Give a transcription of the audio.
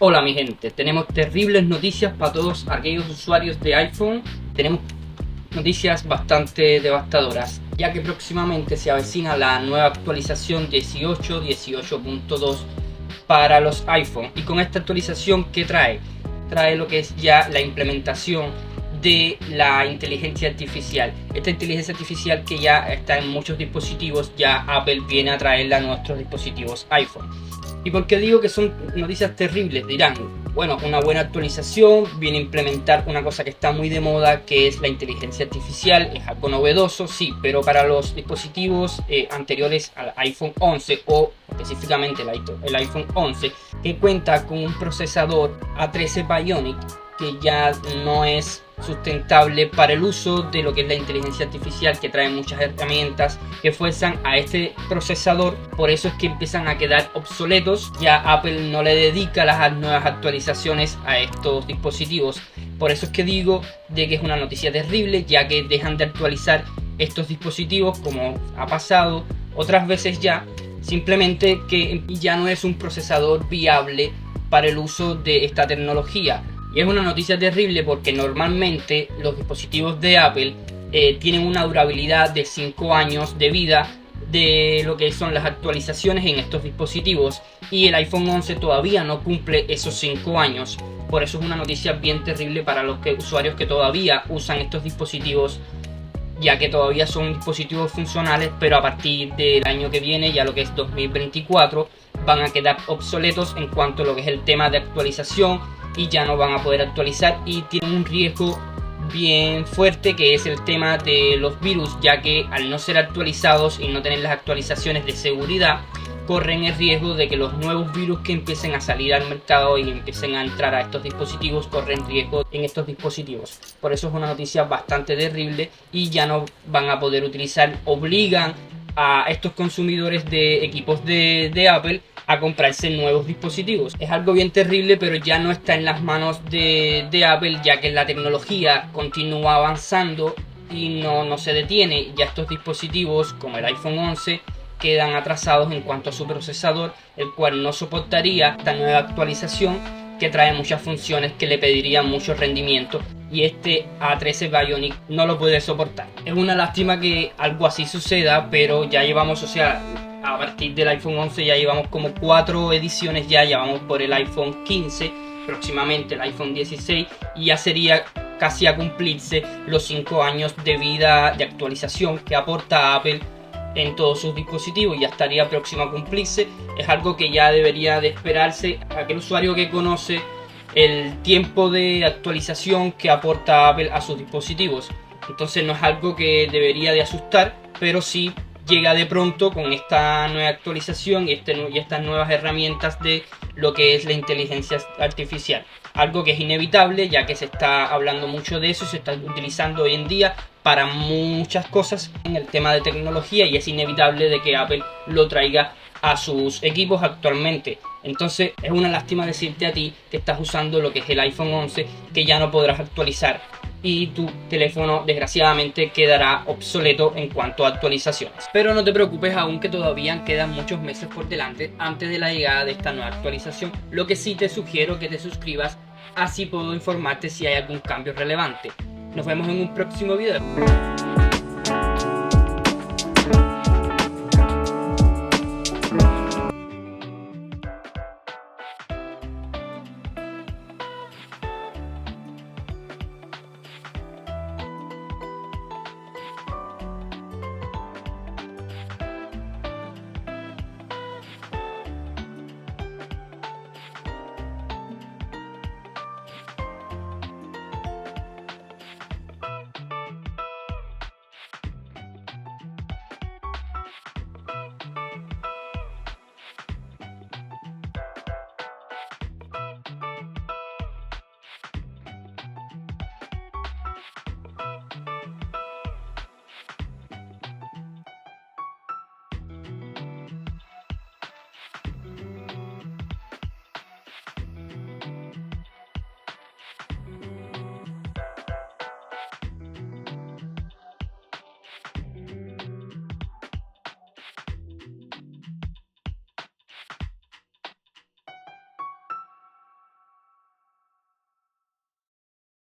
Hola mi gente, tenemos terribles noticias para todos aquellos usuarios de iPhone. Tenemos noticias bastante devastadoras, ya que próximamente se avecina la nueva actualización 18.2 para los iPhone. Y con esta actualización, ¿qué trae? Trae lo que es ya la implementación de la inteligencia artificial. Esta inteligencia artificial que ya está en muchos dispositivos, ya Apple viene a traerla a nuestros dispositivos iPhone. ¿Y por qué digo que son noticias terribles? Dirán, bueno, una buena actualización viene a implementar una cosa que está muy de moda, que es la inteligencia artificial. Es algo novedoso, sí, pero para los dispositivos anteriores al iPhone 11 o específicamente el iPhone 11, que cuenta con un procesador A13 Bionic, que ya no es sustentable para el uso de lo que es la inteligencia artificial, que trae muchas herramientas que fuerzan a este procesador. Por eso es que empiezan a quedar obsoletos. Ya Apple no le dedica las nuevas actualizaciones a estos dispositivos. Por eso es que digo de que es una noticia terrible, ya que dejan de actualizar estos dispositivos, como ha pasado otras veces ya, simplemente que ya no es un procesador viable para el uso de esta tecnología. Y es una noticia terrible porque normalmente los dispositivos de Apple tienen una durabilidad de 5 años de vida de lo que son las actualizaciones en estos dispositivos, y el iPhone 11 todavía no cumple esos 5 años. Por eso es una noticia bien terrible para los usuarios que todavía usan estos dispositivos, ya que todavía son dispositivos funcionales, pero a partir del año que viene, ya lo que es 2024, van a quedar obsoletos en cuanto a lo que es el tema de actualización, y ya no van a poder actualizar, y tienen un riesgo bien fuerte, que es el tema de los virus, ya que al no ser actualizados y no tener las actualizaciones de seguridad, corren el riesgo de que los nuevos virus que empiecen a salir al mercado y empiecen a entrar a estos dispositivos, corren riesgo en estos dispositivos. Por eso es una noticia bastante terrible, y ya no van a poder utilizar, obligan a estos consumidores de equipos de Apple a comprarse nuevos dispositivos. Es algo bien terrible, pero ya no está en las manos de Apple, ya que la tecnología continúa avanzando y no se detiene. Ya estos dispositivos, como el iPhone 11, quedan atrasados en cuanto a su procesador, el cual no soportaría esta nueva actualización, que trae muchas funciones que le pedirían mucho rendimiento, y este A13 Bionic no lo puede soportar. Es una lástima que algo así suceda, pero ya llevamos, o sea, a partir del iPhone 11 ya llevamos como 4 ediciones, ya vamos por el iPhone 15, próximamente el iPhone 16, y ya sería casi a cumplirse los 5 años de vida de actualización que aporta Apple en todos sus dispositivos. Ya estaría próximo a cumplirse. Es algo que ya debería de esperarse aquel usuario que conoce el tiempo de actualización que aporta Apple a sus dispositivos. Entonces no es algo que debería de asustar, pero sí llega de pronto con esta nueva actualización y estas nuevas herramientas de lo que es la inteligencia artificial. Algo que es inevitable, ya que se está hablando mucho de eso, se está utilizando hoy en día para muchas cosas en el tema de tecnología, y es inevitable de que Apple lo traiga a sus equipos actualmente. Entonces es una lástima decirte a ti que estás usando lo que es el iPhone 11, que ya no podrás actualizar, y tu teléfono desgraciadamente quedará obsoleto en cuanto a actualizaciones. Pero no te preocupes, aún que todavía quedan muchos meses por delante antes de la llegada de esta nueva actualización. Lo que sí te sugiero que te suscribas, así puedo informarte si hay algún cambio relevante. Nos vemos en un próximo video.